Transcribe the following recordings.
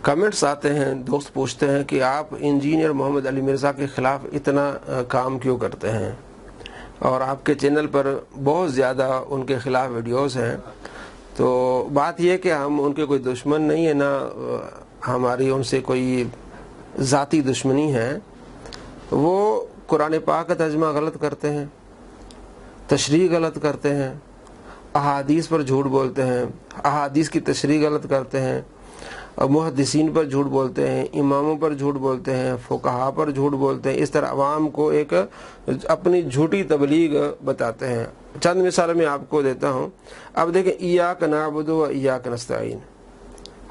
Comments آتے ہیں، دوست پوچھتے ہیں کہ آپ انجینئر محمد علی مرزا کے خلاف اتنا کام کیوں کرتے ہیں، اور آپ کے چینل پر بہت زیادہ ان کے خلاف ویڈیوز ہیں۔ تو بات یہ کہ ہم ان کے کوئی دشمن نہیں ہے، نہ ہماری ان سے کوئی ذاتی دشمنی ہے۔ وہ قرآن پاک کا ترجمہ غلط کرتے ہیں، تشریح غلط کرتے ہیں، احادیث پر جھوٹ بولتے ہیں، احادیث کی تشریح غلط کرتے ہیں، اور محدثین پر جھوٹ بولتے ہیں، اماموں پر جھوٹ بولتے ہیں، فقہا پر جھوٹ بولتے ہیں۔ اس طرح عوام کو ایک اپنی جھوٹی تبلیغ بتاتے ہیں۔ چند مثال میں آپ کو دیتا ہوں۔ اب دیکھیں، ایاک نعبد و ایاک نستعین،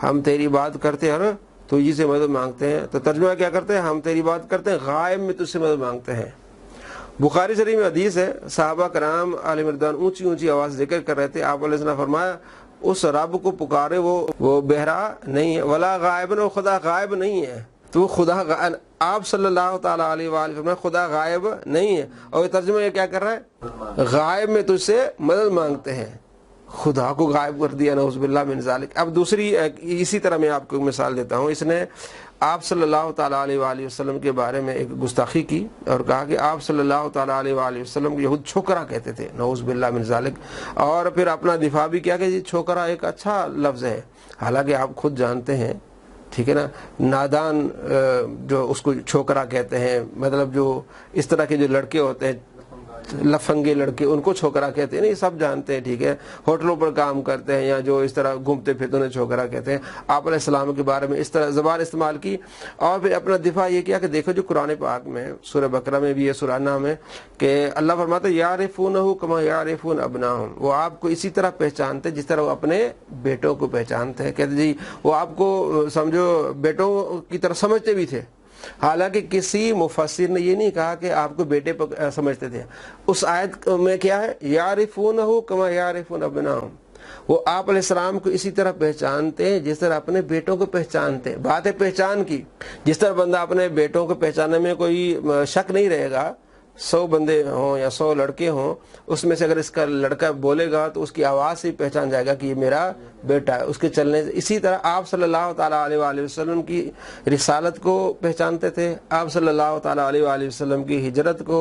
ہم تیری بات کرتے ہیں اور تجھی سے مدد مانگتے ہیں۔ تو ترجمہ کیا کرتے ہیں؟ ہم تیری بات کرتے ہیں، غائب میں تجھ سے مدد مانگتے ہیں۔ بخاری شریف میں حدیث ہے، صحابہ کرام علی مردان اونچی اونچی آواز ذکر کر رہے تھے، آپ علیہ السلام فرمایا اس رب کو پکارے وہ بہرا نہیں ہے، ولا غائب، اور خدا غائب نہیں ہے۔ تو خدا آپ صلی اللہ تعالیٰ علیہ وآلہ وسلم خدا غائب نہیں ہے، اور یہ ترجمہ یہ کیا کر رہا ہے؟ غائب میں تجھ سے مدد مانگتے ہیں۔ خدا کو غائب کر دیا، نعوذ باللہ من ذالک۔ اب دوسری اسی طرح میں آپ کو مثال دیتا ہوں۔ اس نے آپ صلی اللہ تعالیٰ علیہ وآلہ وسلم کے بارے میں ایک گستاخی کی اور کہا کہ آپ صلی اللہ تعالیٰ علیہ وآلہ وسلم کو یہود چھوکرا کہتے تھے، نعوذ باللہ من ذالک، اور پھر اپنا دفاع بھی کیا کہ یہ چھوکرا ایک اچھا لفظ ہے، حالانکہ آپ خود جانتے ہیں، ٹھیک ہے نا، نادان جو اس کو چھوکرا کہتے ہیں، مطلب جو اس طرح کے جو لڑکے ہوتے ہیں، لفنگے لڑکے، ان کو چھوکرا کہتے ہیں، نہیں سب جانتے ہیں، ٹھیک ہے، ہوٹلوں پر کام کرتے ہیں یا جو اس طرح گھومتے پھرتے انہیں چھوکرا کہتے ہیں۔ آپ علیہ السلام کے بارے میں اس طرح زبان استعمال کی، اور پھر اپنا دفاع یہ کیا کہ دیکھو جو قرآن پاک میں سورہ بقرہ میں بھی ہے، سورہ نحل میں، کہ اللہ فرماتا ہے یعرفونہ کما یعرفون ابناہم، وہ آپ کو اسی طرح پہچانتے جس طرح وہ اپنے بیٹوں کو پہچانتے ہیں۔ کہتے جی وہ آپ کو سمجھو بیٹوں کی طرح سمجھتے بھی تھے، حالانکہ کسی مفسر نے یہ نہیں کہا کہ آپ کو بیٹے پر سمجھتے تھے۔ اس آیت میں کیا ہے؟ یعرفونہ کما یعرفون ابناہم، وہ آپ علیہ السلام کو اسی طرح پہچانتے ہیں جس طرح اپنے بیٹوں کو پہچانتے ہیں۔ بات ہے پہچان کی، جس طرح بندہ اپنے بیٹوں کو پہچاننے میں کوئی شک نہیں رہے گا، 100 بندے ہوں یا 100 لڑکے ہوں، اس میں سے اگر اس کا لڑکا بولے گا تو اس کی آواز سے پہچان جائے گا کہ یہ میرا بیٹا ہے، اس کے چلنے سے۔ اسی طرح آپ صلی اللہ تعالیٰ علیہ وآلہ وسلم کی رسالت کو پہچانتے تھے، آپ صلی اللہ تعالیٰ علیہ وآلہ وسلم کی ہجرت کو،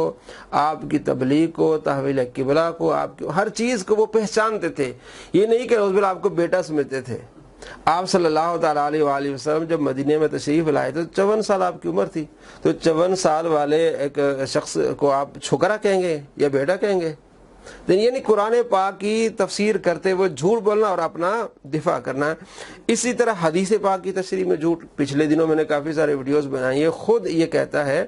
آپ کی تبلیغ کو، تحویل قبلہ کو، آپ کی ہر چیز کو وہ پہچانتے تھے۔ یہ نہیں کہ روز آپ کو بیٹا سمجھتے تھے۔ آپ صلی اللہ تعالیٰ علیہ وآلہ وسلم جب مدینے میں تشریف لائے تو 54 سال آپ کی عمر تھی، تو 54 سال والے ایک شخص کو آپ چھوکرا کہیں گے یا بیٹا کہیں گے؟ یعنی قرآن پاک کی تفسیر کرتے ہوئے جھوٹ بولنا اور اپنا دفاع کرنا۔ اسی طرح حدیث پاک کی تفسیر میں جھوٹ، پچھلے دنوں میں نے کافی سارے ویڈیوز بنائی ہیں۔ خود یہ کہتا ہے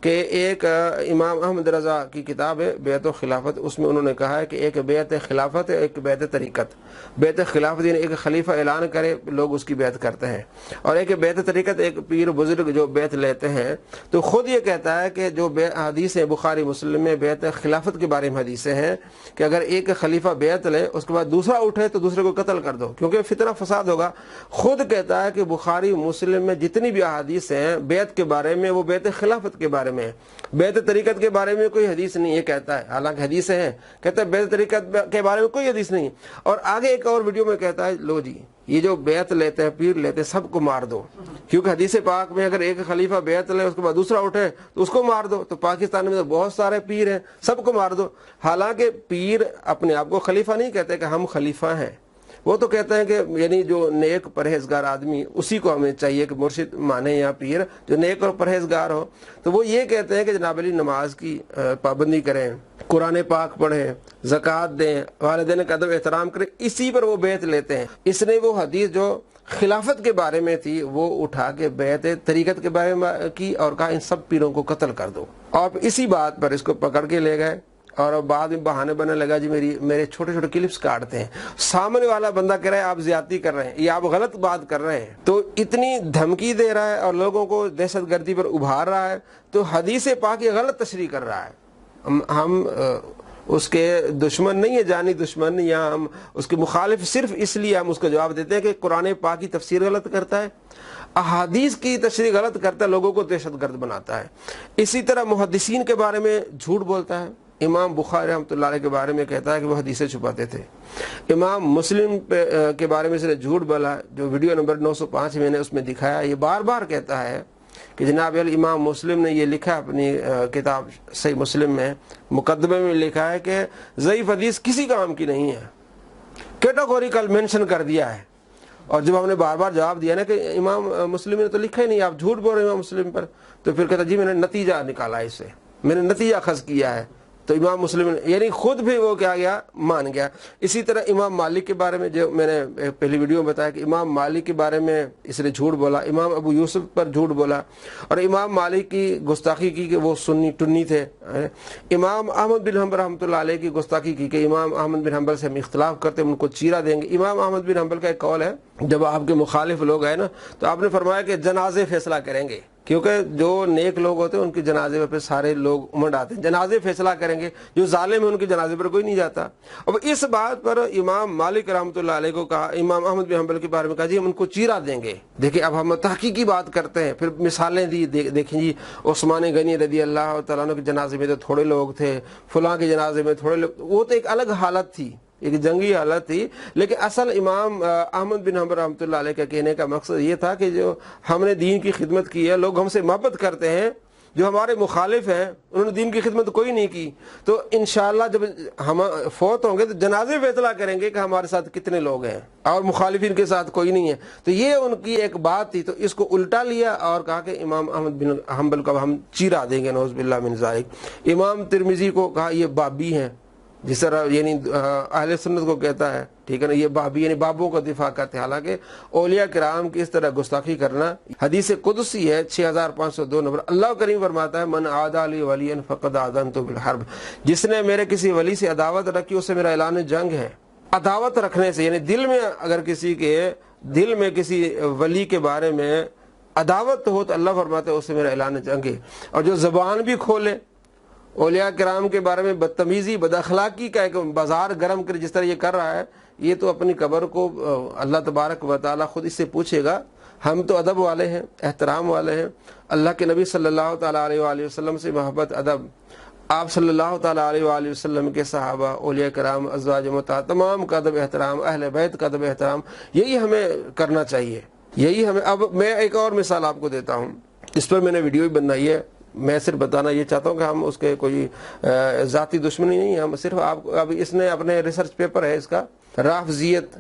کہ ایک امام احمد رضا کی کتاب ہے بیعت و خلافت، اس میں انہوں نے کہا ہے کہ ایک بیعت خلافت ہے، ایک بیعت طریقت۔ بیعت خلافت یعنی ایک خلیفہ اعلان کرے، لوگ اس کی بیعت کرتے ہیں، اور ایک بیعت طریقت ایک پیر بزرگ جو بیعت لیتے ہیں۔ تو خود یہ کہتا ہے کہ جو حدیث ہے بخاری مسلم میں بیعت خلافت کے بارے میں حدیثیں ہیں کہ اگر ایک خلیفہ بیعت لے، اس کے بعد دوسرا اٹھے تو دوسرے کو قتل کر دو، کیونکہ فتنہ فساد ہوگا۔ خود کہتا ہے کہ بخاری مسلم میں جتنی بھی احادیث ہیں بیعت کے بارے میں، وہ بیعت خلافت کے بارے میں، بیعت طریقت کے بارے میں کوئی حدیث نہیں، یہ کہتا ہے، حالانکہ حدیثیں ہیں، کہتا ہے بیعت طریقت کے بارے میں کوئی حدیث نہیں۔ اور آگے ایک اور ویڈیو میں کہتا ہے لو جی یہ جو بیعت لیتے ہیں، پیر لیتے ہیں، سب کو مار دو، کیونکہ حدیث پاک میں اگر ایک خلیفہ بیعت لے اس کے بعد دوسرا اٹھے تو اس کو مار دو۔ تو پاکستان میں تو بہت سارے پیر ہیں، سب کو مار دو۔ حالانکہ پیر اپنے آپ کو خلیفہ نہیں کہتے کہ ہم خلیفہ ہیں، وہ تو کہتے ہیں کہ یعنی جو نیک پرہیزگار آدمی اسی کو ہمیں چاہیے کہ مرشد مانے یا پیر جو نیک اور پرہیزگار ہو۔ تو وہ یہ کہتے ہیں کہ جناب علی نماز کی پابندی کریں، قرآن پاک پڑھیں، زکوٰۃ دیں، والدین کا ادب احترام کریں، اسی پر وہ بیعت لیتے ہیں۔ اس نے وہ حدیث جو خلافت کے بارے میں تھی وہ اٹھا کے بیعت طریقت کے بارے میں کی اور کہا ان سب پیروں کو قتل کر دو، اور اسی بات پر اس کو پکڑ کے لے گئے، اور بعد میں بہانے بننے لگا جی میرے چھوٹے چھوٹے کلپس کاٹتے ہیں۔ سامنے والا بندہ کہہ رہا ہے آپ زیادتی کر رہے ہیں، یہ آپ غلط بات کر رہے ہیں، تو اتنی دھمکی دے رہا ہے اور لوگوں کو دہشت گردی پر ابھار رہا ہے، تو حدیث پاک کی غلط تشریح کر رہا ہے۔ ہم اس کے دشمن نہیں ہے، جانی دشمن، یا ہم اس کے مخالف صرف اس لیے ہم اس کو جواب دیتے ہیں کہ قرآن پاک کی تفسیر غلط کرتا ہے، احادیث کی تشریح غلط کرتا ہے، لوگوں کو دہشت گرد بناتا ہے۔ اسی طرح محدثین کے بارے میں جھوٹ بولتا ہے، امام بخاری رحمۃ اللہ علیہ کے بارے میں کہتا ہے کہ وہ حدیثیں چھپاتے تھے۔ امام مسلم کے بارے میں اس نے جھوٹ بولا، جو ویڈیو نمبر 905 میں نے اس میں دکھایا، یہ بار بار کہتا ہے کہ جناب امام مسلم نے یہ لکھا اپنی کتاب صحیح مسلم میں، مقدمے میں لکھا ہے کہ ضعیف حدیث کسی کام کی نہیں ہے، کیٹاگوریکل مینشن کر دیا ہے۔ اور جب ہم نے بار بار جواب دیا نا کہ امام مسلم نے تو لکھا ہی نہیں، آپ جھوٹ بول رہے ہیں امام مسلم پر، تو پھر کہتا جی میں نے نتیجہ نکالا اس سے، میں نے نتیجہ اخذ کیا ہے۔ تو امام مسلم یعنی خود بھی وہ کیا گیا، مان گیا۔ اسی طرح امام مالک کے بارے میں جو میں نے پہلی ویڈیو میں بتایا کہ امام مالک کے بارے میں اس نے جھوٹ بولا، امام ابو یوسف پر جھوٹ بولا، اور امام مالک کی گستاخی کی کہ وہ سنی ٹنی تھے۔ امام احمد بن حنبل رحمۃ اللہ علیہ کی گستاخی کی کہ امام احمد بن حنبل سے ہم اختلاف کرتے ہیں، ان کو چیرا دیں گے۔ امام احمد بن حنبل کا ایک قول ہے، جب آپ کے مخالف لوگ آئے نا تو آپ نے فرمایا کہ جنازے فیصلہ کریں گے، کیونکہ جو نیک لوگ ہوتے ہیں ان کے جنازے پہ سارے لوگ امنڈ آتے ہیں، جنازے فیصلہ کریں گے، جو ظالم ہے ان کے جنازے پر کوئی نہیں جاتا۔ اب اس بات پر امام مالک رحمۃ اللہ علیہ کو کہا، امام احمد بن حنبل کے بارے میں کہا جی ہم ان کو چیرا دیں گے۔ دیکھیں اب ہم تحقیقی بات کرتے ہیں، پھر مثالیں دی، دیکھیں جی عثمان غنی رضی اللہ تعالیٰ عنہ کے جنازے میں تو تھوڑے لوگ تھے، فلاں کے جنازے میں تھوڑے لوگ، وہ تو ایک الگ حالت تھی، ایک جنگی حالت تھی۔ لیکن اصل امام احمد بن حنبل رحمۃ اللہ علیہ کا کہنے کا مقصد یہ تھا کہ جو ہم نے دین کی خدمت کی ہے، لوگ ہم سے محبت کرتے ہیں، جو ہمارے مخالف ہیں انہوں نے دین کی خدمت کوئی نہیں کی، تو انشاءاللہ جب ہم فوت ہوں گے تو جنازے فیصلہ کریں گے کہ ہمارے ساتھ کتنے لوگ ہیں اور مخالفین کے ساتھ کوئی نہیں ہے۔ تو یہ ان کی ایک بات تھی، تو اس کو الٹا لیا اور کہا کہ امام احمد بن حنبل کو ہم چیرا دیں گے، نعوذ باللہ من ذالک۔ امام ترمذی کو کہا یہ بابی ہیں، جس طرح یعنی اہل سنت کو کہتا ہے، ٹھیک ہے نا، یہ بابی یعنی بابوں کا دفاع کرتے ہیں، حالانکہ اولیاء کرام کی اس طرح گستاخی کرنا حدیث قدسی ہے 6502 نمبر۔ اللہ کریم فرماتا ہے من عادى لي وليا فقد آذنته بالحرب، جس نے میرے کسی ولی سے عداوت رکھی اسے میرا اعلان جنگ ہے۔ عداوت رکھنے سے یعنی دل میں اگر کسی کے دل میں کسی ولی کے بارے میں عداوت ہو تو اللہ فرماتا ہے اسے میرا اعلان جنگ ہے۔ اور جو زبان بھی کھولے اولیاء کرام کے بارے میں بدتمیزی بد اخلاقی کا ایک بازار گرم کر جس طرح یہ کر رہا ہے، یہ تو اپنی قبر کو اللہ تبارک و تعالیٰ خود اس سے پوچھے گا۔ ہم تو ادب والے ہیں، احترام والے ہیں، اللہ کے نبی صلی اللہ تعالیٰ علیہ وآلہ وسلم سے محبت، ادب، آپ صلی اللہ تعالیٰ علیہ وآلہ وسلم کے صحابہ، اولیاء کرام، ازواج مطہرات تمام کا ادب احترام، اہل بیت کا ادب احترام، یہی ہمیں کرنا چاہیے، یہی ہمیں۔ اب میں ایک اور مثال آپ کو دیتا ہوں، اس پر میں نے ویڈیو بھی بنائی ہے، میں صرف بتانا یہ چاہتا ہوں کہ ہم اس کے کوئی ذاتی دشمنی نہیں ہے، ہم صرف آپ اب اس نے اپنے ریسرچ پیپر ہے اس کا رافضیت،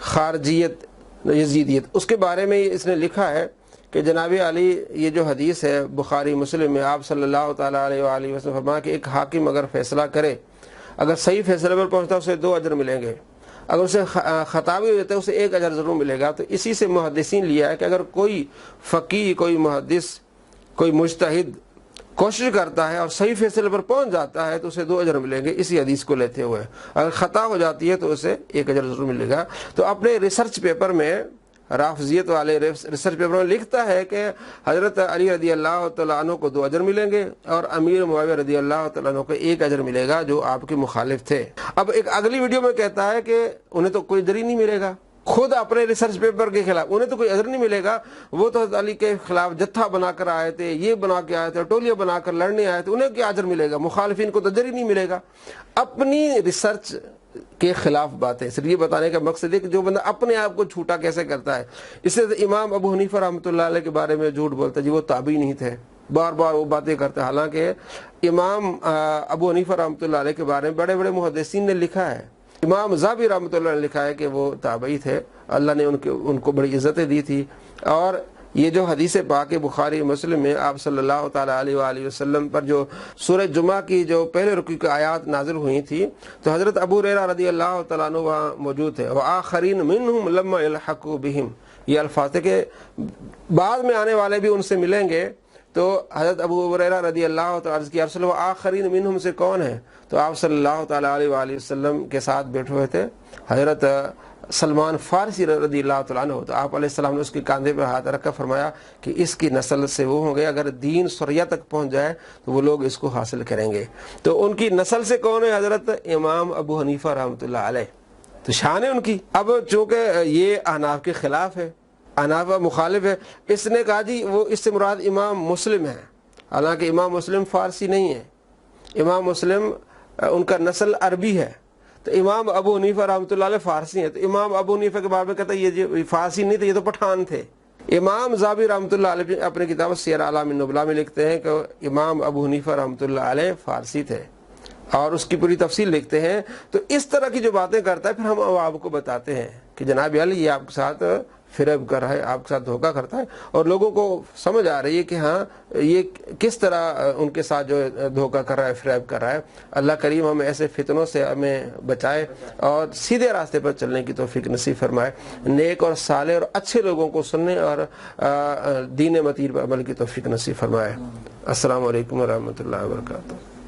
خارجیت، یزیدیت، اس کے بارے میں اس نے لکھا ہے کہ جناب علی یہ جو حدیث ہے بخاری مسلم میں، آپ صلی اللہ تعالیٰ علیہ وآلہ وسلم فرمایا کہ ایک حاکم اگر فیصلہ کرے، اگر صحیح فیصلے پر پہنچتا ہے اسے 2 اجر ملیں گے، اگر اسے خطا بھی ہو جاتا ہے اسے 1 اجر ضرور ملے گا۔ تو اسی سے محدثین لیا ہے کہ اگر کوئی فقیہ، کوئی محدث، کوئی مجتہد کوشش کرتا ہے اور صحیح فیصلے پر پہنچ جاتا ہے تو اسے 2 اجر ملیں گے، اسی حدیث کو لیتے ہوئے۔ اگر خطا ہو جاتی ہے تو اسے 1 اجر ضرور ملے گا۔ تو اپنے ریسرچ پیپر میں، رافضیت والے ریسرچ پیپر میں لکھتا ہے کہ حضرت علی رضی اللہ تعالیٰ عنہ کو 2 اجر ملیں گے اور امیر معاویہ رضی اللہ تعالیٰ عنہ کو 1 اجر ملے گا جو آپ کے مخالف تھے۔ اب ایک اگلی ویڈیو میں کہتا ہے کہ انہیں تو کوئی اجر ہی نہیں ملے گا، خود اپنے ریسرچ پیپر کے خلاف، انہیں تو کوئی اجر نہیں ملے گا، وہ تو حضرت علی کے خلاف جتھا بنا کر آئے تھے، یہ بنا کے آئے تھے، ٹولیاں بنا کر لڑنے آئے تھے، انہیں کیا اجر ملے گا، مخالفین کو تو اجر ہی نہیں ملے گا۔ اپنی ریسرچ کے خلاف باتیں، صرف یہ بتانے کا مقصد ہے کہ جو بندہ اپنے آپ کو جھوٹا کیسے کرتا ہے۔ اس سے امام ابو حنیفہ رحمۃ اللہ علیہ کے بارے میں جھوٹ بولتا ہے جی وہ تابعی نہیں تھے، بار بار وہ باتیں کرتے ہیں، حالانکہ امام ابو حنیفہ رحمۃ اللہ علیہ کے بارے میں بڑے بڑے محدثین نے لکھا ہے، امام ذہبی رحمۃ اللہ نے لکھا ہے کہ وہ تابعی تھے، اللہ نے ان کو بڑی عزتیں دی تھی۔ اور یہ جو حدیث پاک بخاری مسلم میں آپ صلی اللہ تعالیٰ علیہ وآلہ وسلم پر جو سورہ جمعہ کی جو پہلے رکوع کی آیات نازل ہوئی تھی تو حضرت ابو ہریرہ رضی اللہ تعالیٰ عنہ وہاں موجود تھے، وآخرین منہم لما یلحقوا بہم، یہ الفاظ ہے کہ بعد میں آنے والے بھی ان سے ملیں گے۔ تو حضرت ابو ہریرہ رضی اللہ تعالیٰ عنہ کی عرض و آخرین منہم سے کون ہے؟ تو آپ صلی اللہ تعالیٰ علیہ وآلہ وسلم کے ساتھ بیٹھے ہوئے تھے حضرت سلمان فارسی رضی اللہ تعالیٰ عنہ، تو آپ علیہ السلام نے اس کے کاندھے پہ ہاتھ رکھ کر فرمایا کہ اس کی نسل سے وہ ہوں گے، اگر دین سوریہ تک پہنچ جائے تو وہ لوگ اس کو حاصل کریں گے۔ تو ان کی نسل سے کون ہے؟ حضرت امام ابو حنیفہ رحمۃ اللہ علیہ، تو شان ہے ان کی۔ اب چونکہ یہ احناف کے خلاف ہے، احناف مخالف ہے، اس نے کہا جی وہ اس سے مراد امام مسلم ہے، حالانکہ امام مسلم فارسی نہیں ہے، امام مسلم ان کا نسل عربی ہے، تو امام ابو حنیفہ رحمۃ اللہ علیہ فارسی ہیں، تو امام ابو حنیفہ کے بارے میں کہتا ہے یہ فارسی نہیں تھے، یہ تو پٹھان تھے۔ امام ذہبی رحمۃ اللہ علیہ اپنے کتاب سیر اعلام النبلاء میں لکھتے ہیں کہ امام ابو حنیفہ رحمۃ اللہ علیہ فارسی تھے، اور اس کی پوری تفصیل لکھتے ہیں۔ تو اس طرح کی جو باتیں کرتا ہے پھر ہم عوام کو بتاتے ہیں کہ جناب علی یہ آپ کے ساتھ فریب کر رہا ہے، آپ کے ساتھ دھوکہ کرتا ہے، اور لوگوں کو سمجھ آ رہی ہے کہ ہاں یہ کس طرح ان کے ساتھ جو دھوکہ کر رہا ہے، فریب کر رہا ہے۔ اللہ کریم ہمیں ایسے فتنوں سے ہمیں بچائے اور سیدھے راستے پر چلنے کی توفیق نصیب فرمائے، نیک اور صالح اور اچھے لوگوں کو سننے اور دین متین پر عمل کی توفیق نصیب فرمائے۔ السلام علیکم ورحمۃ اللہ وبرکاتہ۔